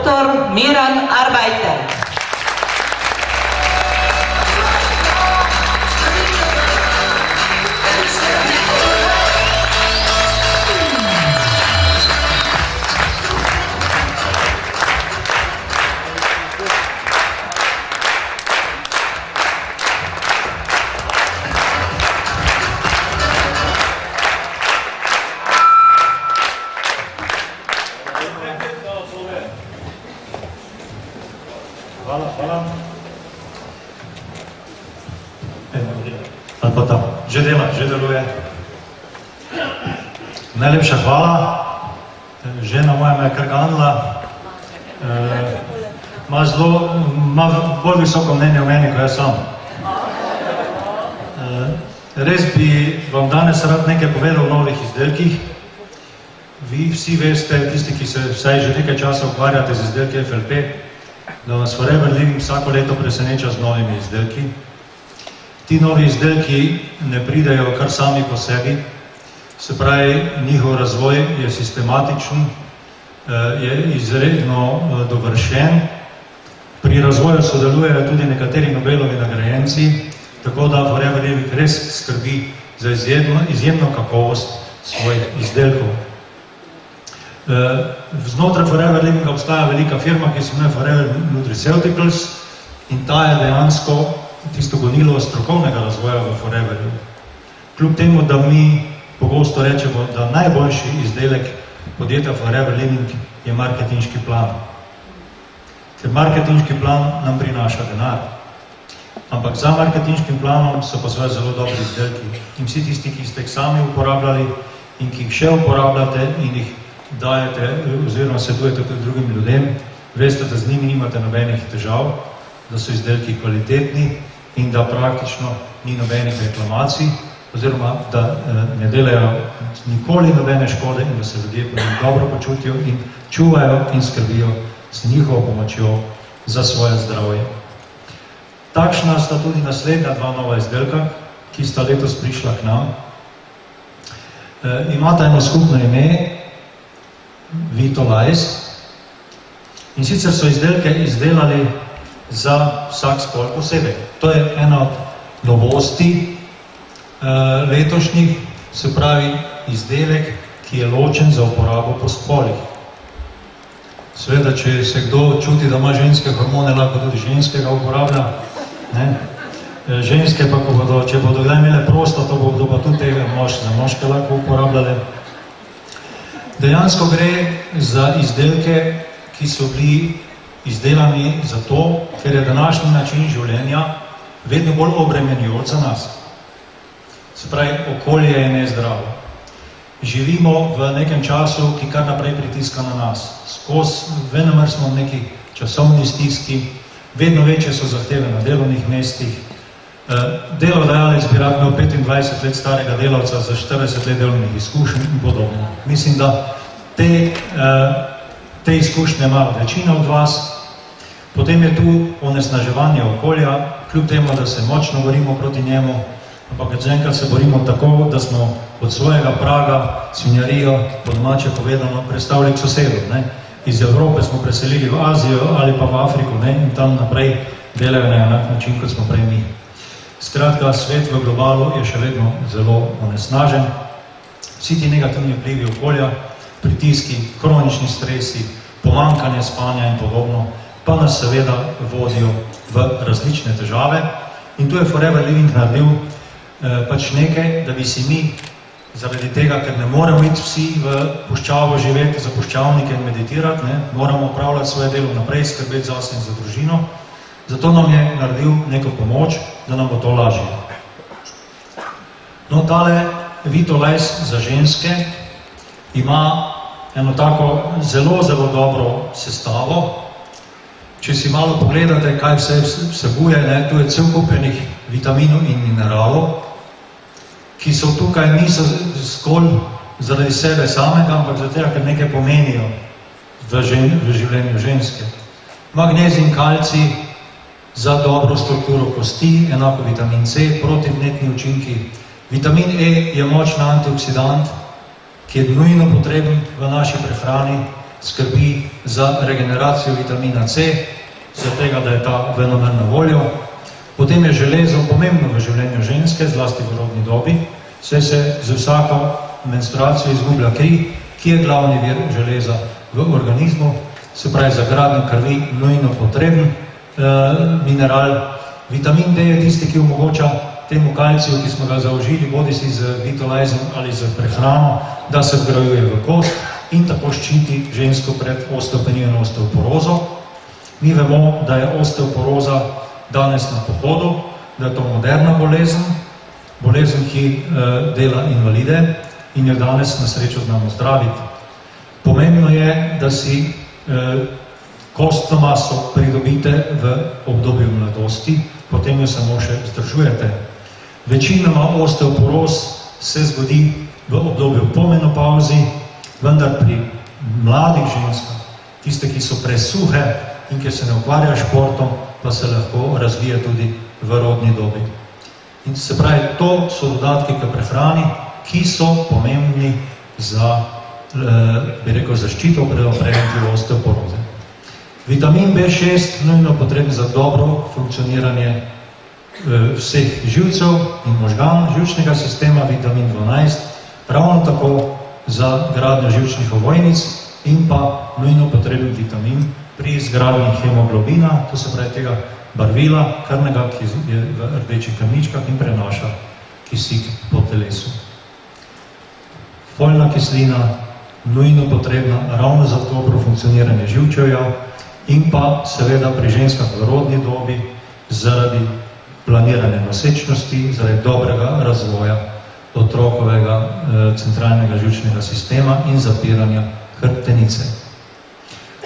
dr. Miran Arbeiter. Hvala. Ali pa tam, že dela, že deluje. Najlepša hvala. Žena moja me je kar ganila. Ima bolj visoko mnenje o meni, kot jaz sam. Res bi vam danes rad nekaj povedal o novih izdelkih. Vi vsi veste, tisti, ki se vsaj že nekaj časa ukvarjate z izdelki FLP, da vas Forever Living vsako leto preseneča z novimi izdelki. Ti novi izdelki ne pridejo kar sami po sebi, se pravi, njihov razvoj je sistematičen, je izredno dovršen. Pri razvoju sodelujejo tudi nekateri Nobelovi nagrajenci, tako da Forever Living res skrbi za izjemno kakovost svojih izdelkov. Znotraj Forever Livinga obstaja velika firma, ki se imenuje Forever Nutraceuticals, in ta je dejansko tisto gonilo strokovnega razvoja v Foreverju. Kljub temu, da mi pogosto rečemo, da najboljši izdelek podjetja Forever Living je marketinški plan. Ker marketinški plan nam prinaša denar. Ampak za marketinškim planom so pa svoje zelo dobri izdelki. In vsi tisti, ki ste jih sami uporabljali in ki jih še uporabljate in jih dajete oziroma svetujete tudi drugim ljudem, veste, da z njimi nimate nobenih težav, da so izdelki kvalitetni in da praktično ni nobenih reklamacij, oziroma da ne delajo nikoli nobene škode in da se ljudje dobro počutijo in čuvajo in skrbijo s njihovo pomočjo za svoje zdravje. Takšna sta tudi naslednja dva nova izdelka, ki sta letos prišla k nam. Imata eno skupno ime, Vitalize, in sicer so izdelke izdelali za vsak spol posebej. To je ena od novosti letošnjih, se pravi izdelek, ki je ločen za uporabo po spolih. Seveda, če se kdo čuti, da ima ženske hormone, lahko tudi ženskega uporablja. Ženske pa, če bodo kdaj imele prosto, to bodo pa tudi tega za moške lahko uporabljale. Dejansko gre za izdelke, ki so bili izdelani zato, ker je današnji način življenja vedno bolj obremenjujoč za nas. Se pravi, okolje je nezdravo. Živimo v nekem času, ki kar naprej pritiska na nas. Venomer smo v neki časovni stiski, vedno večje so zahteve na delovnih mestih. Delodajalec bi rad imel 25 let starega delavca za 40 let delovnih izkušenj in podobno. Mislim, da te izkušnje ima večina od vas. Potem je tu onesnaževanje okolja, kljub temu, da se močno borimo proti njemu, ampak enkrat se borimo tako, da smo od svojega praga svinjarijo, po domače povedano, prestavili k sosedu. Iz Evrope smo preselili v Azijo ali pa v Afriko in tam naprej delajo na enak način, kot smo prej mi. Skratka, svet v globalu je še vedno zelo onesnažen. Vsi ti negativni vplivi okolja, pritiski, kronični stresi, pomanjkanje spanja in podobno, pa nas seveda vodijo v različne težave. In tu je Forever Living naredil pač nekaj, da bi si mi, zaradi tega, ker ne moramo iti vsi v puščavo živeti, za puščavnike in meditirati, moramo upravljati svoje delo naprej, skrbeti zase in za družino. Zato nam je naredil neko pomoč, da nam bo to lažje. No, tale Vitalize za ženske ima eno tako zelo, zelo dobro sestavo. Če si malo pogledate, kaj vse vsebuje, tu je cel kup enih vitaminov in mineralov, ki so tukaj niso zgolj zaradi sebe samega, ampak zato, ker nekaj pomenijo v življenju ženske. Magnezij in kalcij za dobro strukturo kosti, enako vitamin C, protivnetni učinki. Vitamin E je močen antioksidant, ki je nujno potreben v naši prehrani skrbi za regeneracijo vitamina C, za tega, da je ta venomer na voljo. Potem je železo pomembno v življenju ženske, zlasti v rodni dobi, saj se z vsako menstruacijo izgublja kri, ki je glavni vir železa v organizmu, se pravi za gradnjo krvi nujno potreben mineral. Vitamin D je tisti, ki omogoča temu kalciju, ki smo ga zaužili, bodi si z vitalizom ali z prehrano, da se vgrajuje v kost in tako ščiti žensko pred osteopenijo in osteoporozo. Mi vemo, da je osteoporoza danes na pohodu, da je to moderna bolezen, ki dela invalide in jo danes na srečo znamo zdraviti. Pomembno je, da si kostno maso pridobite v obdobju mladosti, potem jo samo še vzdržujete. Večinoma osteoporoz se zgodi v obdobju po menopauzi, vendar pri mladih ženskah, tiste, ki so presuhe in ki se ne ukvarjajo športom, pa se lahko razvije tudi v rodni dobi. In se pravi, to so dodatki k prehrani, ki so pomembni za, bi rekel, zaščito pred preventivo osteoporoze. Vitamin B6 nujno potreben za dobro funkcioniranje vseh živcev in možgan, živčnega sistema, vitamin 12, ravno tako za gradnjo živčnih ovojnic in pa nujno potreben vitamin pri izgradnji hemoglobina, to se pravi tega barvila, krvnega, ki je v rdečih krvničkah in prenaša kisik po telesu. Folna kislina, nujno potrebna ravno za dobro funkcioniranje živčevja in pa seveda pri ženskah v rodni dobi zaradi planirane nosečnosti, zaradi dobrega razvoja otrokovega centralnega živčnega sistema in zapiranja hrbtenice.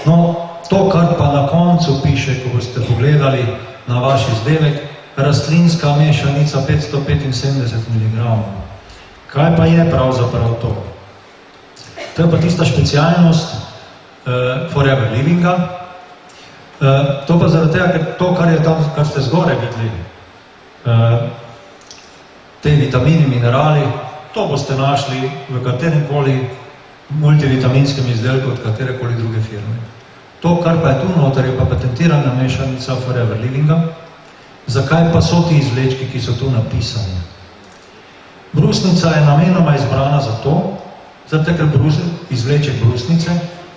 No, to, kar pa na koncu piše, ko boste pogledali na vaš izdelek, rastlinska mešanica 575 mg. Kaj pa je pravzaprav to? To je pa tista specialnost Forever Livinga. To pa zaradi tega, ker to, kar je tam, kar ste zgore videli, te vitamini, minerali, to boste našli v kateremkoli multivitaminskem izdelku od katerekoli druge firme. To, kar pa je tu noter, je pa patentirana mešanica Forever Livinga. Zakaj pa so ti izvlečki, ki so tu napisani? Brusnica je namenoma izbrana zato, ker izvleček brusnice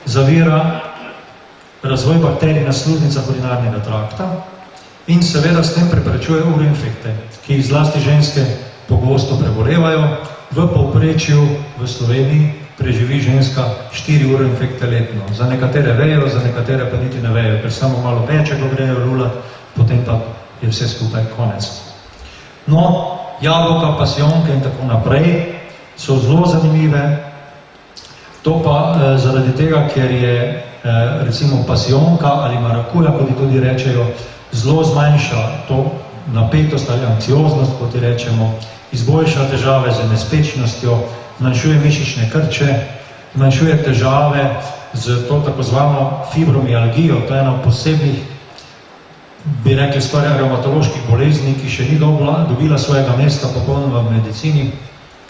zavira razvoj bakterij na sluznicah urinarnega trakta in seveda s tem preprečuje urinfekte, ki jih zlasti ženske pogosto prebolevajo. V povprečju v Sloveniji preživi ženska 4 urinfekte letno. Za nekatere vejo, za nekatere pa niti ne vejo, ker samo malo veče go grejo lulat, potem pa je vse skupaj konec. No, jabolka, pasijonke in tako naprej so zelo zanimive. To pa zaradi tega, ker je recimo pasijonka ali marakuja, kot ji tudi rečejo, zelo zmanjša to napetost ali anksioznost, kot ji rečemo, izboljša težave z nespečnostjo, zmanjšuje mišične krče, zmanjšuje težave z to tako zvano fibromialgijo, to je ena posebnih, bi rekli, skoraj revmatoloških bolezni, ki še ni dobila svojega mesta popolnoma v medicini,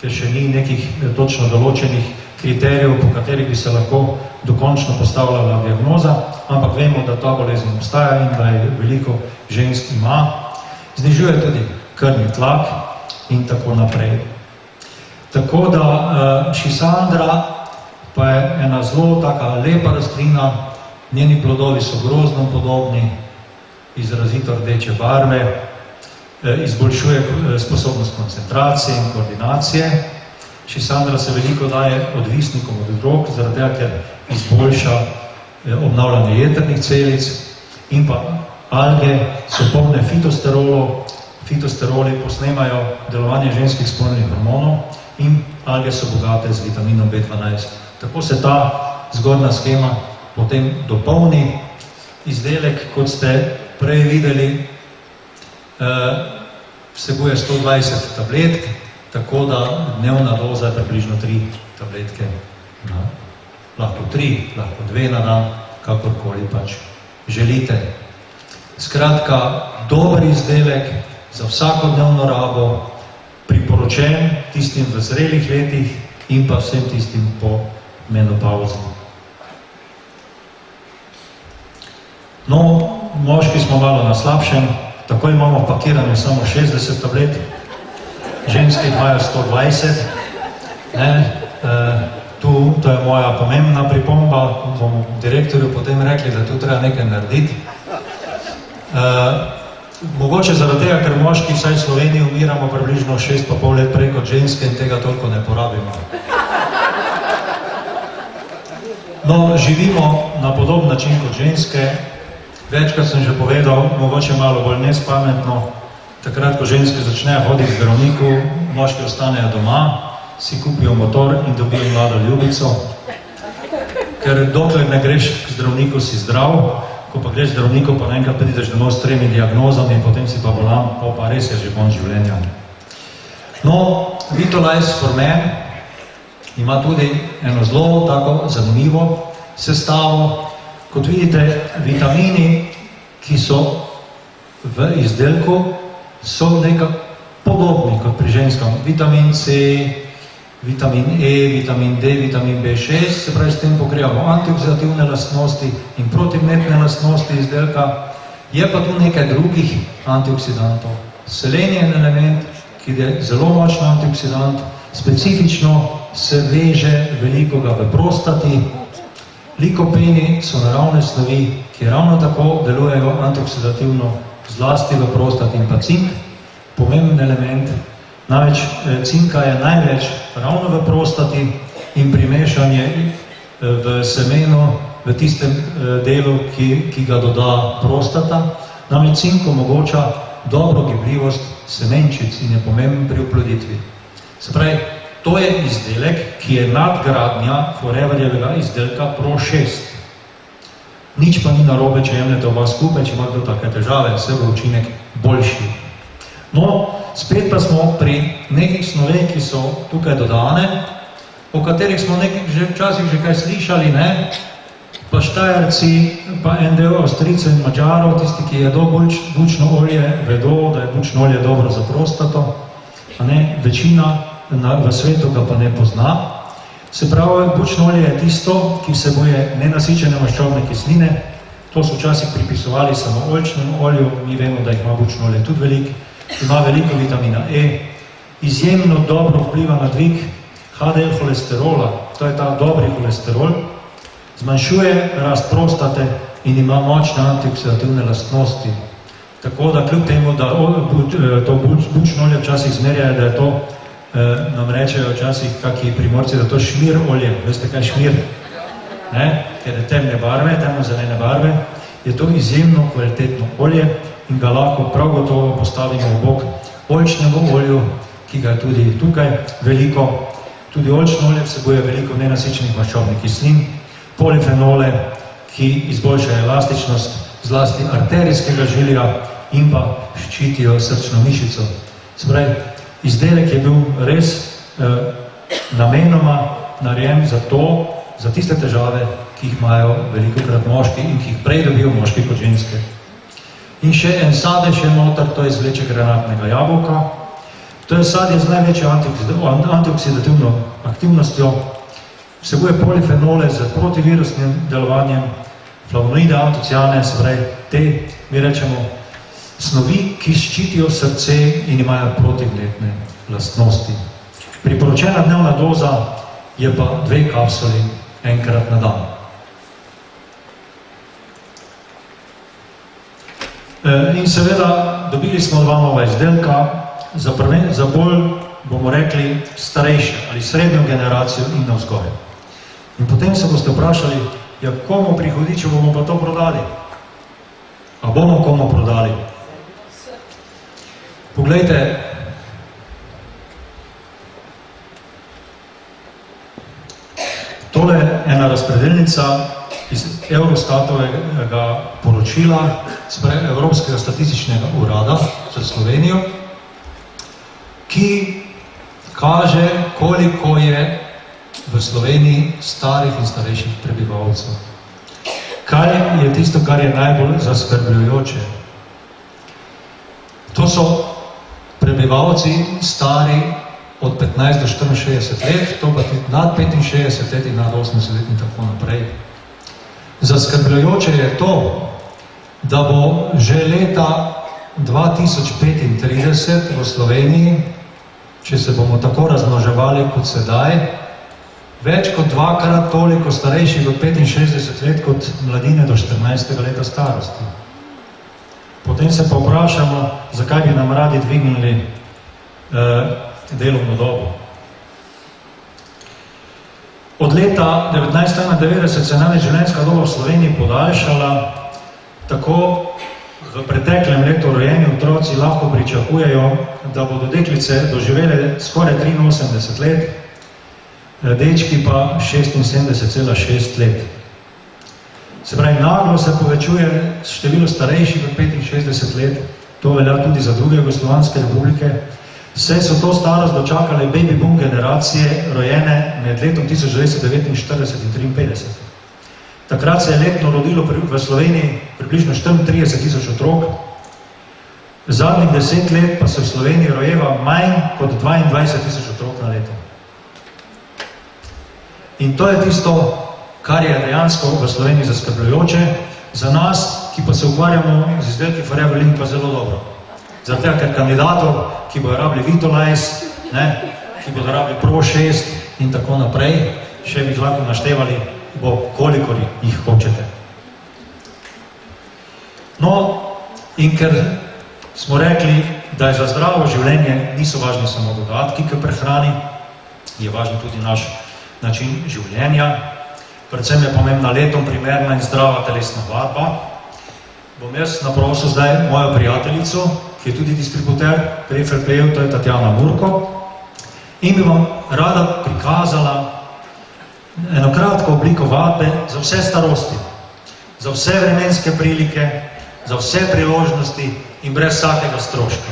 ker še ni nekih točno določenih kriterijev, po katerih bi se lahko dokončno postavljala diagnoza, ampak vemo, da ta bolezen obstaja in da je veliko žensk ima. Znižuje tudi krvni tlak in tako naprej. Tako da šisandra pa je ena zelo taka lepa rastlina, njeni plodovi so grozno podobni, izrazito rdeče barve, izboljšuje sposobnost koncentracije in koordinacije. Šisandra se veliko daje odvisnikom od drog, zaradi tega, ker izboljša obnavljanje jetrnih celic in pa alge so polne fitosterolov. Fitosteroli posnemajo delovanje ženskih spolnih hormonov in alge so bogate z vitaminom B12. Tako se ta zgornja shema potem dopolni. Izdelek, kot ste prej videli, vsebuje 120 tabletk, tako da dnevna doza je približno 3 tabletke. Lahko 3, lahko 2 na dan, kakorkoli pač želite. Skratka, dober izdelek za vsakodnevno rabo, priporočen tistim v zrelih letih in pa vsem tistim po menopauzi. No, moški smo malo na slabšem, tako imamo v pakiranju samo 60 tablet, ženski imajo 120. To je moja pomembna pripomba, bomo direktorju potem rekli, da tu treba nekaj narediti. Mogoče zaradi tega, ker moški vsaj v Sloveniji umiramo približno 6,5 let prej kot ženske in tega toliko ne porabimo. No, živimo na podoben način kot ženske. Večkrat sem že povedal, mogoče malo bolj nespametno, takrat, ko ženske začnejo hoditi k zdravniku, moški ostanejo doma, si kupijo motor in dobijo mlado ljubico, ker dokler ne greš k zdravniku, si zdrav, ko pa greš k zdravniku, pa naenkrat prideš domov s 3 diagnozami in potem si pa bolan, pa res je že konec življenja. No, Vitolize for Men ima tudi eno zelo tako zanimivo sestavo. Kot vidite, vitamini, ki so v izdelku, so nekako podobni kot pri ženskam. Vitamin C, vitamin E, vitamin D, vitamin B6, se pravi, s tem pokrivamo antioksidativne lastnosti in protivnetne lastnosti izdelka. Je pa tu nekaj drugih antioksidantov. Selen je en element, ki je zelo močen antioksidant, specifično se veže veliko ga v prostati. Likopeni so naravne snovi, ki ravno tako delujejo antioksidativno, zlasti v prostati in pa cink, pomemben element. Največ cinka je največ ravno v prostati in primešanje v semenu, v tistem delu, ki ga doda prostata. Namreč cink omogoča dobro gibljivost semenčic in je pomemben pri oploditvi. Se pravi, to je izdelek, ki je nadgradnja Foreverjevega izdelka Pro 6. Nič pa ni narobe, če jemljete oba skupaj, če ima kdo take težave, vse bo učinek boljši. No, spet pa smo pri nekih snoveh, ki so tukaj dodane, o katerih smo včasih že kaj slišali, ne? Pa Štajerci, pa en del Avstrijcev in Mađarov, tisti, ki jedo bučno olje, vedo, da je bučno olje dobro za prostato, a ne, večina v svetu ga pa ne pozna. Se pravi, bučno olje je tisto, ki vsebuje nenasičene maščobne kisline, to so včasih pripisovali samo oljčnemu olju, mi vemo, da ima bučno olje tudi veliko, ima veliko vitamina E, izjemno dobro vpliva na dvig HDL holesterola, to je ta dobri holesterol, zmanjšuje rast prostate in ima močne antioksidativne lastnosti. Tako da kljub temu, da to bučno olje včasih zmerjajo, da je to, nam rečejo včasih kaki primorci, da to šmir olje, veste kaj šmir? Ker je temne barve, temno-zelene barve, je to izjemno kvalitetno olje in ga lahko prav gotovo postavimo v bok oljčnemu olju, ki ga je tudi tukaj veliko. Tudi oljčno olje vsebuje veliko nenasičenih maščobnih kislin, polifenole, ki izboljšajo elastičnost, zlasti arterijskega žilja in pa ščitijo srčno mišico. Se pravi, izdelek je bil res namenoma narejen za tiste težave, ki jih imajo velikokrat moški in ki jih prej dobijo moški kot ženske. In še en sadež je noter, to je izvleče granatnega jabolka. To je sadje z največjo antioksidativno aktivnostjo, vsebuje polifenole z protivirusnim delovanjem, flavonoide, antociane, se pravi, te, mi rečemo, snovi, ki ščitijo srce in imajo protivnetne lastnosti. Priporočena dnevna doza je pa 2 kapsuli enkrat na dan. In seveda, dobili smo 2 nova izdelka za bolj, bomo rekli, starejše ali srednjo generacijo in navzgor. In potem se boste vprašali, ja, komu prihodi, če bomo pa to prodali? A bomo komu prodali? Poglejte, tole je ena razpredelnica iz Eurostatovega poročila, se pravi Evropskega statističnega urada za Slovenijo, ki kaže, koliko je v Sloveniji starih in starejših prebivalcev. Kaj je tisto, kar je najbolj zaskrbljujoče? To so prebivalci stari od 15 do 64 let, to pa nad 65 let in nad 80 let in tako naprej. Zaskrbljujoče je to, da bo že leta 2035 v Sloveniji, če se bomo tako razmnoževali kot sedaj, več kot dvakrat toliko starejših od 65 let kot mladine do 14. leta starosti. Potem se pa vprašamo, zakaj bi nam radi dvignili delovno dobo. Od leta 1991 se namreč življenjska doba v Sloveniji podaljšala, tako v preteklem letu rojeni otroci lahko pričakujejo, da bodo deklice doživele skoraj 83 let, dečki pa 76,6 let. Se pravi, naglo se povečuje število starejših od 65 let, to velja tudi za druge jugoslovanske republike, saj so to starost dočakale baby boom generacije, rojene med letom 1949 in 1953. Takrat se je letno rodilo v Sloveniji približno 34 000 otrok, zadnjih 10 let pa se v Sloveniji rojeva manj kot 22 000 otrok na leto. In to je tisto, kar je dejansko v Sloveniji zaskrbljujoče, za nas, ki pa se ukvarjamo z izdelki Forever Living, pa zelo dobro. Zato, ker kandidatov, ki bodo rabili Vitalize, ki bodo rabili Pro 6 in tako naprej, še bi lahko naštevali, bo kolikor jih hočete. No, in ker smo rekli, da je za zdravo življenje niso važni samo dodatki k prehrani, je važen tudi naš način življenja, predvsem je pomembna letom primerna in zdrava telesna vadba. Bom jaz naprosil zdaj mojo prijateljico, ki je tudi distributer pri FLP-ju, to je Tatjana Murko, in bi vam rada prikazala eno kratko obliko vadbe za vse starosti, za vse vremenske prilike, za vse priložnosti in brez vsakega stroška.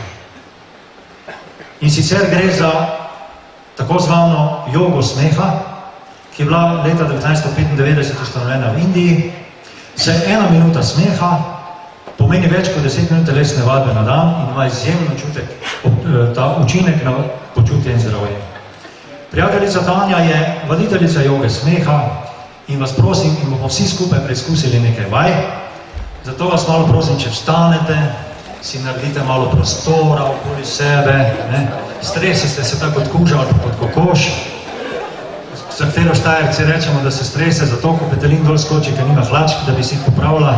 In sicer gre za tako zvano jogo smeha, ki je bila leta 1995 ustanovljena v Indiji. Se 1 minuta smeha pomeni več kot 10 minut telesne vadbe na dan in ima izjemen ta učinek na počutje in zdravje. Prijateljica Tanja je voditeljica joge smeha in vas prosim, in bomo vsi skupaj preizkusili nekaj vaj. Zato vas malo prosim, če vstanete, si naredite malo prostora okoli sebe, stresite se tako kot kuža ali kot kokoš, za katero Štajerci rečemo, da se strese zato, ko petelin dol skoči, ker nima hlačk, da bi si jih popravila.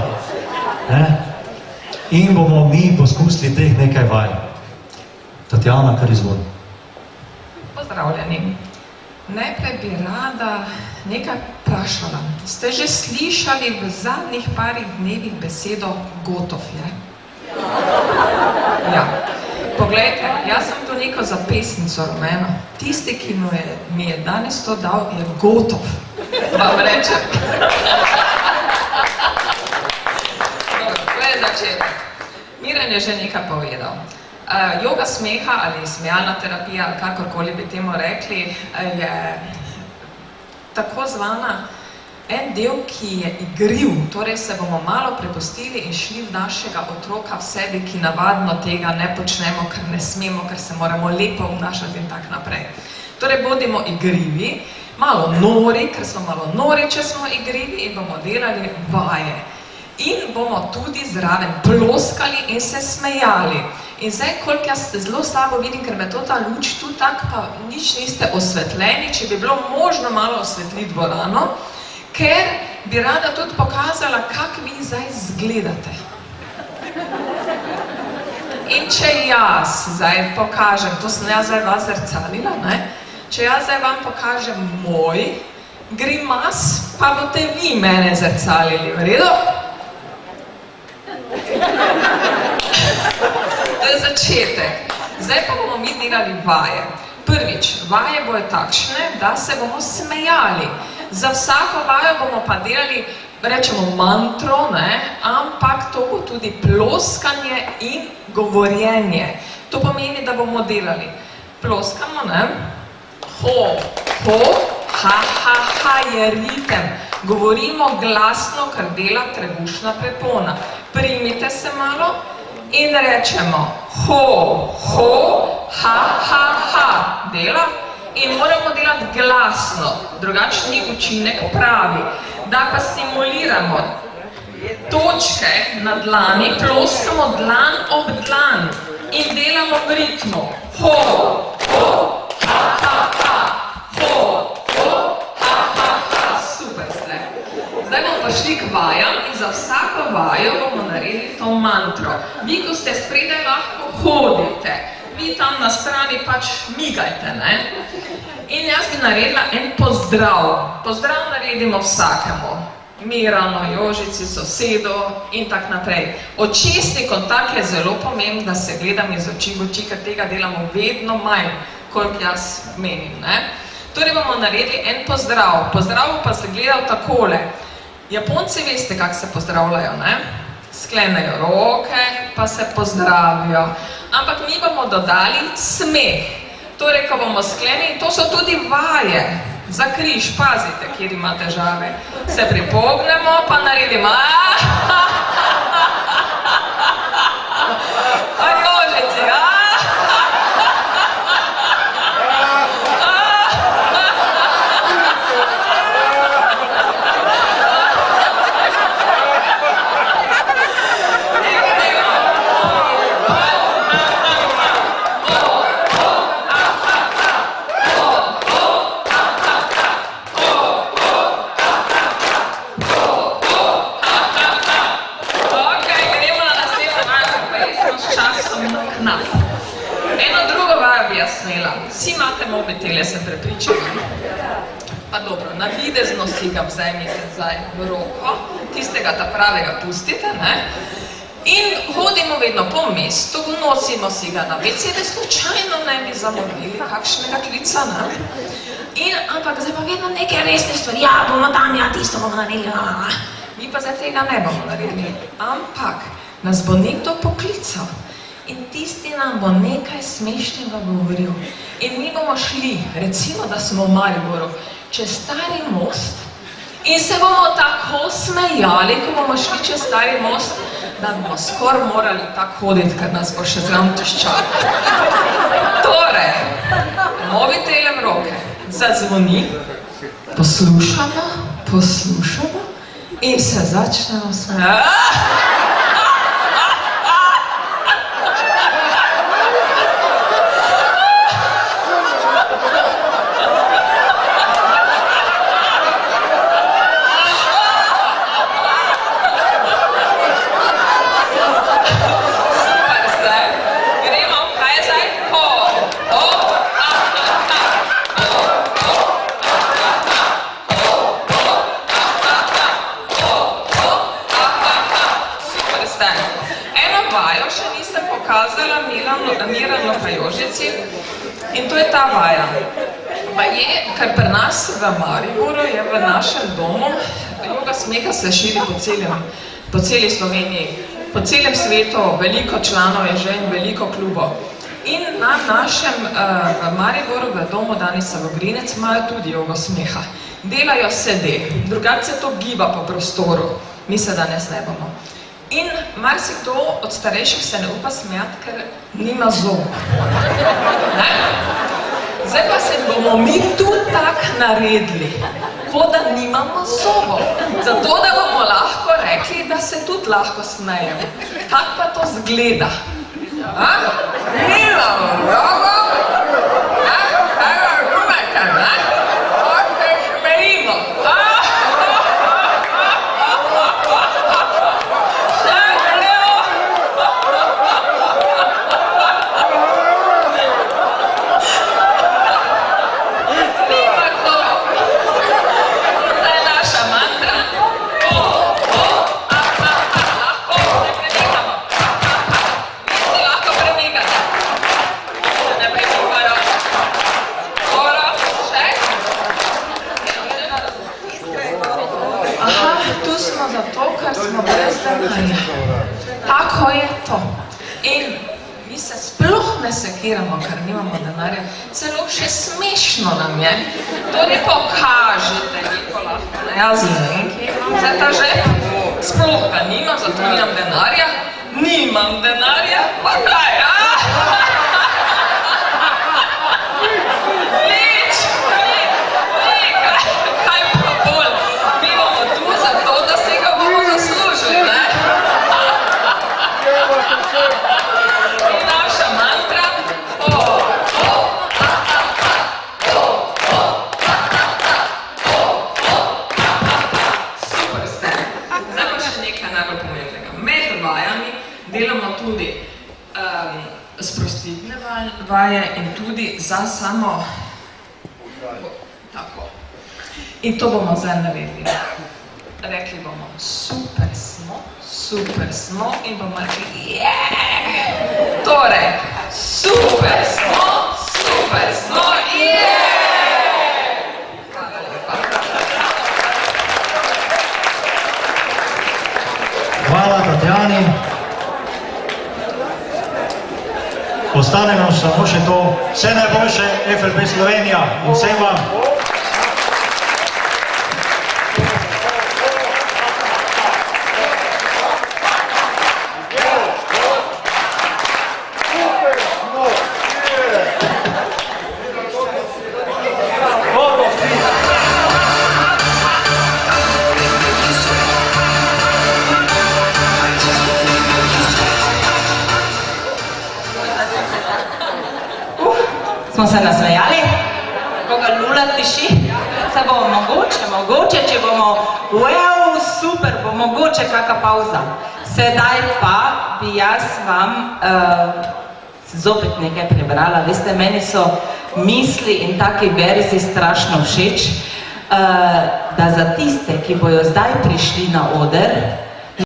In bomo mi poskusili teh nekaj vaj. Tatjana, kar izvoli. Pozdravljeni. Najprej bi rada nekaj vprašala. Ste že slišali v zadnjih parih dnevih besedo gotov, je? Ja. Poglejte, jaz sem to neko zapesnico rumeno. Tisti, ki mi je danes to dal, je gotov. Vam rečem. Dobro, to je začetek. Miran je že nekaj povedal. Joga smeha ali smejalna terapija, ali kakorkoli bi temu rekli, je tako zvana en del, ki je igriv, torej se bomo malo prepustili in šli v našega otroka v sebi, ki navadno tega ne počnemo, ker ne smemo, ker se moramo lepo vnašati in tak naprej. Torej bodimo igrivi, malo nori, ker smo malo nori, če smo igrivi, in bomo delali vaje. In bomo tudi zraven ploskali in se smejali. In zdaj, koliko jaz zelo slabo vidim, ker me to ta luč tu tak, pa nič niste osvetljeni, če bi bilo možno malo osvetliti dvorano, ker bi rada tudi pokazala, kak vi zdaj izgledate. In če jaz zdaj pokažem, to sem jaz zdaj vas zrcalila, ne? Če jaz zdaj vam pokažem moj grimas, pa boste vi mene zrcalili, v redu? To je začetek. Zdaj pa bomo mi delali vaje. Prvič, vaje bojo takšne, da se bomo smejali. Za vsako vajo bomo pa delali, rečemo mantro, ampak to bo tudi ploskanje in govorjenje. To pomeni, da bomo delali. Ploskamo, ho, ho, ha, ha, ha je ritem. Govorimo glasno, ker dela trebušna prepona. Primite se malo in rečemo ho, ho, ha, ha, ha. Dela. In moramo delati glasno, drugačni učinek pravi. Da pa simuliramo točke na dlani ploskamo dlan ob dlan in delamo v ritmu. Ho, ho, ha, ha, ha, ho, ho, ha, ha, ha. Super ste. Zdaj bomo pa šli k vajam in za vsako vajo bomo naredili to mantro. Vi, ko ste spredaj, lahko hodite. Vi tam na strani pač migajte, ne? In jaz bi naredila en pozdrav. Pozdrav naredimo vsakemu. Mirano, Jožici, sosedu in tak naprej. Očesni kontakt je zelo pomemben, da se gledam iz oči v oči, ker tega delamo vedno manj, koliko jaz menim, ne? Torej bomo naredili en pozdrav. Pozdrav pa se gledal takole. Japonci veste, kako se pozdravljajo, ne? Sklenejo roke, pa se pozdravijo. Ampak mi bomo dodali smeh. Torej, ko bomo sklenili, to so tudi vaje. Za križ, pazite, kjer ima težave. Se pripognemo, pa naredimo. A Jožici, Vsi imate mobitele, se prepričam. Pa dobro, navidezno si ga vzemite zdaj v roko, tistega ta pravega pustite, ne? In hodimo vedno po mestu, nosimo si ga na WC, da slučajno ne bi zamorili kakšnega klica, ne? Ampak zdaj pa vedno neke resne stvari, ja, bomo tam, ja, tisto bomo naredili, mi pa zdaj tega ne bomo naredili. Ampak nas bo nekdo poklical. In tisti nam bo nekaj smešnega govoril. In mi bomo šli, recimo, da smo v Mariboru, čez Stari most in se bomo tako smejali, ko bomo šli čez Stari most, da bomo skoraj morali tako hoditi, ker nas bo še zraven tiščal. Torej, mobitele v roke, zazvoni, poslušamo in se začnemo smejati. In to je ta vaja. Ker pri nas v Mariboru je v našem domu, joga smeha se širi po celi Sloveniji, po celem svetu, veliko članov je že in veliko klubov. In na našem v Mariboru, v domu Danisa Vogrinec, imajo tudi jogo smeha. Delajo sede, drugače se to giba po prostoru, mi se danes ne bomo. In marsikdo od starejših se ne upa smejati, ker nima zob. Zdaj pa se bomo mi tudi tak naredili, kot da nimamo zobov. Zato, da bomo lahko rekli, da se tudi lahko smejemo. Kako pa to zgleda? Nimamo zobov? Kaj razumete, ne? Kako se smejimo? Tako je to. In mi se sploh ne sekiramo, ker nimamo denarja. Celo še smešno nam je. To ne pokažite, neko lahko. Jaz vem, ki imam zdaj ta žep. Sploh ga nimam, zato nimam denarja. Nimam denarja, pa kaj, kaj pa bolj. Mi bomo tu zato, da se ga bomo zaslužili, ne? vajami delamo tudi sprostitvene vaje in tudi za samo tako. In to bomo zdaj naredili. Rekli bomo, super smo in bomo rekli, Torej, super smo, Hvala lepa. Hvala Tatjani. Ostane nam samo še to, vse najboljše FLB Slovenija in vsem vam. Smo se nasmejali, koga lula tiši, se bomo mogoče, če bomo, super, bo mogoče kakva pauza. Sedaj pa bi jaz vam zopet nekaj prebrala, veste, meni so misli in taki verzi strašno všeč, da za tiste, ki bojo zdaj prišli na oder,